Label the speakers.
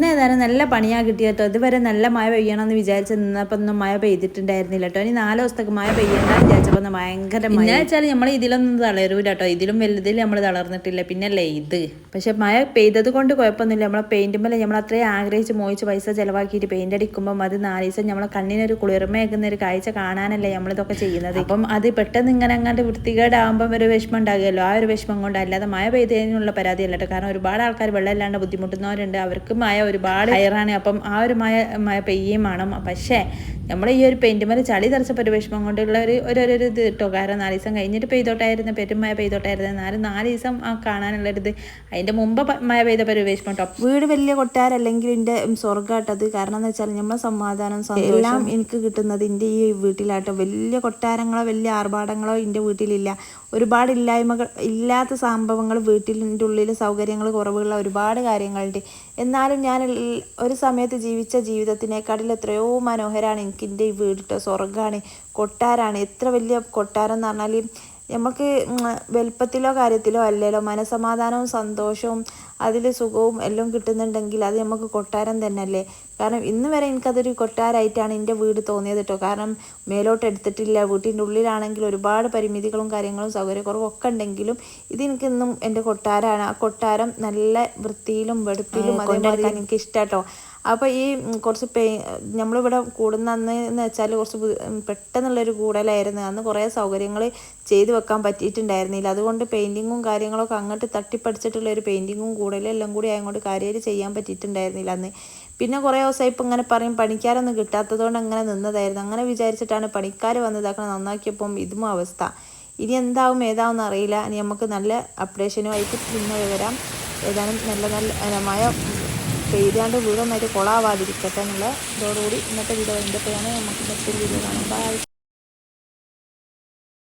Speaker 1: ഇന്ന് ഏതായാലും നല്ല പണിയാണ് കിട്ടിയ കേട്ടോ. ഇതുവരെ നല്ല മഴ പെയ്യണമെന്ന് വിചാരിച്ച് നിന്നപ്പോൾ ഒന്നും മഴ പെയ്തിട്ടുണ്ടായിരുന്നില്ല കേട്ടോ. ഇനി 4 ദിവസത്തേക്ക് മഴ പെയ്യണ്ടെന്ന് വിചാരിച്ചപ്പോൾ ഭയങ്കര മഴ വെച്ചാൽ നമ്മൾ ഇതിലൊന്നും തളരൂല കേട്ടോ. ഇതിലും വലുതിൽ നമ്മൾ തളർന്നിട്ടില്ല. പിന്നല്ലേ ഇത്. പക്ഷെ മഴ പെയ്തത് കൊണ്ട് കുഴപ്പമൊന്നുമില്ല. നമ്മളെ പെയിൻറ്റുമ്പോൾ നമ്മൾ അത്രയും ആഗ്രഹിച്ച് മോഹിച്ച് പൈസ ചിലവാക്കിയിട്ട് പെയിൻ്റ് അടിക്കുമ്പോൾ അത് 4 ദിവസം നമ്മളെ കണ്ണിനൊരു കുളിർമയേക്കുന്ന ഒരു കാഴ്ച കാണാനല്ലേ നമ്മളിതൊക്കെ ചെയ്യുന്നത്. അപ്പം അത് പെട്ടെന്ന് ഇങ്ങനെ അങ്ങോട്ട് വൃത്തികേടാകുമ്പം ഒരു വിഷമം ഉണ്ടാകുമല്ലോ. ആ ഒരു വിഷമം കൊണ്ട് അല്ലാതെ മഴ പെയ്തതിനുള്ള പരാതിയല്ല കേട്ടോ. കാരണം ഒരുപാട് ആൾക്കാർ വെള്ളം ഇല്ലാണ്ട് ബുദ്ധിമുട്ടുന്നവരുണ്ട്. അവർക്ക് മഴ ഒരുപാട് ഹയറാണ്. അപ്പം ആ ഒരു മഴ പെയ്യുകയും വേണം. പക്ഷേ നമ്മൾ ഈ ഒരു പെയിൻറ്റുമ്പോൾ ചളി തെറിച്ചപ്പോൾ ഒരു വിഷമം കൊണ്ടുള്ള ഒരു ഇത് കിട്ടോ. കാരണം 4 ദിവസം കഴിഞ്ഞിട്ട് പെയ്തോട്ടായിരുന്നു, പെരും മഴ പെയ്തോട്ടായിരുന്നു. എന്നാലും 4 ദിവസം കാണാനുള്ളൊരിത്. അതിൻ്റെ മുമ്പ് മഴ പെയ്തപ്പോൾ ഒരു വിഷമം കേട്ടോ. വീട് വലിയ കൊട്ടാരല്ലെങ്കിൽ എൻ്റെ സ്വർഗ്ഗമായിട്ടത്. കാരണം എന്ന് വെച്ചാൽ നമ്മളെ സമാധാനം എല്ലാം എനിക്ക് കിട്ടുന്നത് എൻ്റെ ഈ വീട്ടിലാട്ടോ. വലിയ കൊട്ടാരങ്ങളോ വലിയ ആർഭാടങ്ങളോ എൻ്റെ വീട്ടിലില്ല. ഒരുപാട് ഇല്ലാത്ത സംഭവങ്ങൾ വീട്ടിൻ്റെ ഉള്ളിൽ സൗകര്യങ്ങൾ കുറവുള്ള ഒരുപാട് കാര്യങ്ങളുണ്ട്. എന്നാലും ഞാൻ ഒരു സമയത്ത് ജീവിച്ച ജീവിതത്തിനേക്കാട്ടിൽ എത്രയോ മനോഹരമാണ് എനിക്ക് എൻ്റെ ഈ വീട് കേട്ടോ. സ്വർഗ്ഗമാണ്, കൊട്ടാരമാണ്. എത്ര വലിയ കൊട്ടാരം എന്ന് പറഞ്ഞാൽ നമുക്ക് വലുപ്പത്തിലോ കാര്യത്തിലോ അല്ലല്ലോ, മനസമാധാനവും സന്തോഷവും അതിൽ സുഖവും എല്ലാം കിട്ടുന്നുണ്ടെങ്കിൽ അത് നമുക്ക് കൊട്ടാരം തന്നെയല്ലേ. കാരണം ഇന്ന് വരെ എനിക്കതൊരു കൊട്ടാരമായിട്ടാണ് എൻ്റെ വീട് തോന്നിയത് കേട്ടോ. കാരണം മേലോട്ട് എടുത്തിട്ടില്ല. വീട്ടിൻ്റെ ഉള്ളിലാണെങ്കിൽ ഒരുപാട് പരിമിതികളും കാര്യങ്ങളും സൗകര്യക്കുറവും ഒക്കെ ഉണ്ടെങ്കിലും ഇതെനിക്കിന്നും എൻ്റെ കൊട്ടാരമാണ്. ആ കൊട്ടാരം നല്ല വൃത്തിയിലും വെടുപ്പിലും അതേപോലെ എനിക്ക് ഇഷ്ടം കേട്ടോ. അപ്പോൾ ഈ കുറച്ച് നമ്മളിവിടെ കൂടുന്ന അന്ന് എന്ന് വെച്ചാൽ കുറച്ച് പെട്ടെന്നുള്ളൊരു കൂടലായിരുന്നു. അന്ന് കുറേ സൗകര്യങ്ങൾ ചെയ്തു വെക്കാൻ പറ്റിയിട്ടുണ്ടായിരുന്നില്ല. അതുകൊണ്ട് പെയിൻറ്റിങ്ങും കാര്യങ്ങളൊക്കെ അങ്ങോട്ട് തട്ടിപ്പടിച്ചിട്ടുള്ളൊരു പെയിൻറ്റിങ്ങും കൂടലും എല്ലാം കൂടി ആയതുകൊണ്ട് കാര്യമായിട്ട് ചെയ്യാൻ പറ്റിയിട്ടുണ്ടായിരുന്നില്ല അന്ന്. പിന്നെ കുറേ ദിവസമായി ഇപ്പം ഇങ്ങനെ പറയും പണിക്കാരൊന്നും കിട്ടാത്തതുകൊണ്ട് അങ്ങനെ നിന്നതായിരുന്നു. അങ്ങനെ വിചാരിച്ചിട്ടാണ് പണിക്കാർ വന്നതാക്കണം നന്നാക്കിയപ്പം ഇതും അവസ്ഥ. ഇനി എന്താവും ഏതാവും അറിയില്ല. ഇനി നമുക്ക് നല്ല അപ്ഡേഷനുമായിട്ട് പിന്നെ വരാം. ഏതായാലും നല്ല മഴ പെയ്താണ്ട് വീടൊന്നായിട്ട് കൊളാവാതിരിക്കട്ടെ എന്നുള്ള ഇതോടുകൂടി ഇന്നത്തെ വീഡിയോ എൻ്റെ പേരാണ്. നമുക്ക് മറ്റൊരു വീഡിയോ കാണാം. ബൈ.